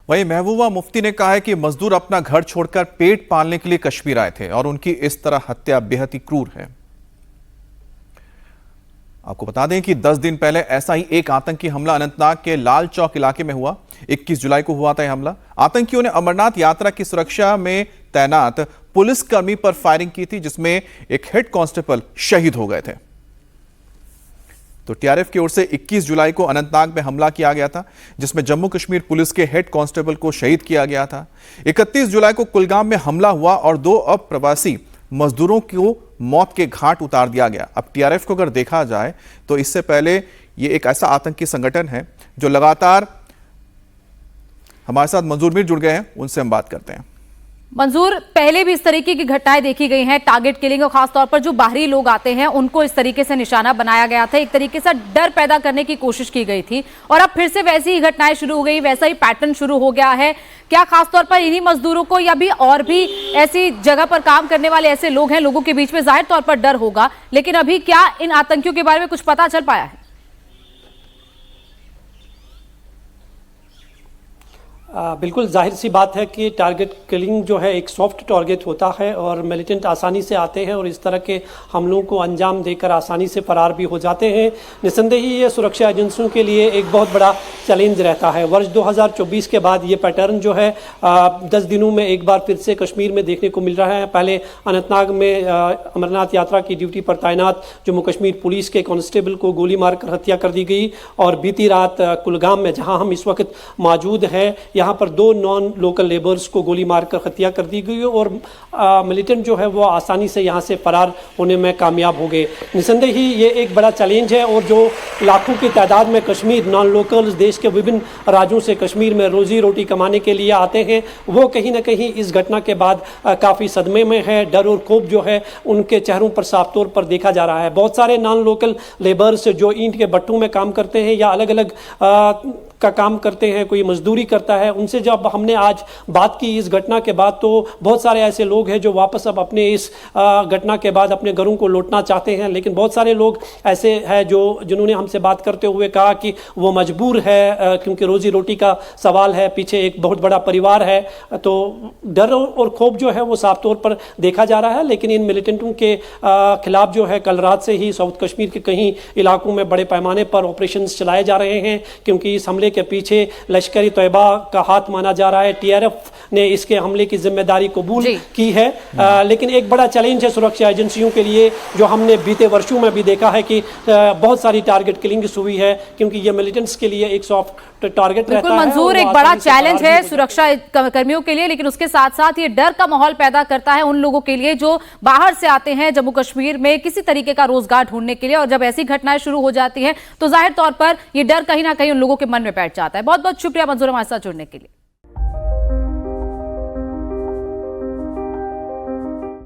वहीं महबूबा मुफ्ती ने कहा है कि मजदूर अपना घर छोड़कर पेट पालने के लिए कश्मीर आए थे और उनकी इस तरह हत्या बेहद ही क्रूर है। आपको बता दें कि 10 दिन पहले ऐसा ही एक आतंकी हमला अनंतनाग के लाल चौक इलाके में हुआ। 21 जुलाई को हुआ था यह हमला। आतंकियों ने अमरनाथ यात्रा की सुरक्षा में तैनात पुलिसकर्मी पर फायरिंग की थी, जिसमें एक हेड कांस्टेबल शहीद हो गए थे। तो टीआरएफ की ओर से 21 जुलाई को अनंतनाग में हमला किया गया था, जिसमें जम्मू कश्मीर पुलिस के हेड कांस्टेबल को शहीद किया गया था। 31 जुलाई को कुलगाम में हमला हुआ और 2 अप्रवासी मजदूरों को मौत के घाट उतार दिया गया। अब टीआरएफ को अगर देखा जाए तो इससे पहले ये एक ऐसा आतंकी संगठन है जो लगातार हमारे साथ मंजूर मीर जुड़ गए हैं, उनसे हम बात करते हैं। मंजूर, पहले भी इस तरीके की घटनाएं देखी गई हैं, टारगेट किलिंग, और खासतौर पर जो बाहरी लोग आते हैं उनको इस तरीके से निशाना बनाया गया था, एक तरीके से डर पैदा करने की कोशिश की गई थी, और अब फिर से वैसी ही घटनाएं शुरू हो गई, वैसा ही पैटर्न शुरू हो गया है। क्या खासतौर पर इन्हीं मजदूरों को या भी और भी ऐसी जगह पर काम करने वाले ऐसे लोग हैं, लोगों के बीच में जाहिर तौर पर डर होगा, लेकिन अभी क्या इन आतंकियों के बारे में कुछ पता चल पाया है? बिल्कुल जाहिर सी बात है कि टारगेट किलिंग जो है एक सॉफ्ट टारगेट होता है और मिलिटेंट आसानी से आते हैं और इस तरह के हमलों को अंजाम देकर आसानी से फरार भी हो जाते हैं। निस्संदेह ही ये सुरक्षा एजेंसियों के लिए एक बहुत बड़ा चैलेंज रहता है। वर्ष 2024 के बाद ये पैटर्न जो है 10 दिनों में एक बार फिर से कश्मीर में देखने को मिल रहा है। पहले अनंतनाग में अमरनाथ यात्रा की ड्यूटी पर तैनात जम्मू कश्मीर पुलिस के कांस्टेबल को गोली मारकर हत्या कर दी गई, और बीती रात कुलगाम में, जहाँ हम इस वक्त मौजूद हैं, यहाँ पर 2 नॉन लोकल लेबर्स को गोली मारकर हत्या कर दी गई और मिलिटेंट जो है वो आसानी से यहाँ से फरार होने में कामयाब हो गए। निस्संदेह ही ये एक बड़ा चैलेंज है, और जो लाखों की तादाद में कश्मीर नॉन लोकल्स देश के विभिन्न राज्यों से कश्मीर में रोजी रोटी कमाने के लिए आते हैं, वो कहीं ना कहीं इस घटना के बाद काफ़ी सदमे में है। डर और खौफ जो है उनके चेहरों पर साफ तौर पर देखा जा रहा है। बहुत सारे नॉन लोकल लेबर्स जो ईंट के भट्टों में काम करते हैं या अलग अलग का काम करते हैं, कोई मजदूरी करता है, उनसे जब हमने आज बात की इस घटना के बाद, तो बहुत सारे ऐसे लोग हैं जो वापस अब अपने इस घटना के बाद अपने घरों को लौटना चाहते हैं, लेकिन बहुत सारे लोग ऐसे हैं जिन्होंने हमसे बात करते हुए कहा कि वो मजबूर है क्योंकि रोजी रोटी का सवाल है, पीछे एक बहुत बड़ा परिवार है। तो डर और खौफ जो है वो साफ तौर पर देखा जा रहा है, लेकिन इन मिलिटेंटों के खिलाफ जो है कल रात से ही साउथ कश्मीर के कई इलाकों में बड़े पैमाने पर ऑपरेशन चलाए जा रहे हैं, क्योंकि इस हमले के पीछे लश्कर-ए तैयबा का हाथ माना जा रहा है। टीआरएफ ने इसके हमले की जिम्मेदारी कबूल की है, लेकिन एक बड़ा चैलेंज है सुरक्षा एजेंसियों के लिए, जो हमने बीते वर्षों में भी देखा है कि बहुत सारी टारगेट किलिंग्स हुई है, क्योंकि ये मिलिटेंट्स के लिए एक सॉफ्ट टारगेट रहता है। मंजूर, एक बड़ा चैलेंज है सुरक्षा कर्मियों के लिए, लेकिन उसके साथ साथ ये डर का माहौल पैदा करता है उन लोगों के लिए जो बाहर से आते हैं जम्मू कश्मीर में किसी तरीके का रोजगार ढूंढने के लिए, और जब ऐसी घटनाएं शुरू हो जाती हैं तो जाहिर तौर पर ये डर कहीं ना कहीं उन लोगों के मन में बैठ जाता है। बहुत बहुत शुक्रिया मंजूर हमारे साथ जुड़ने के लिए।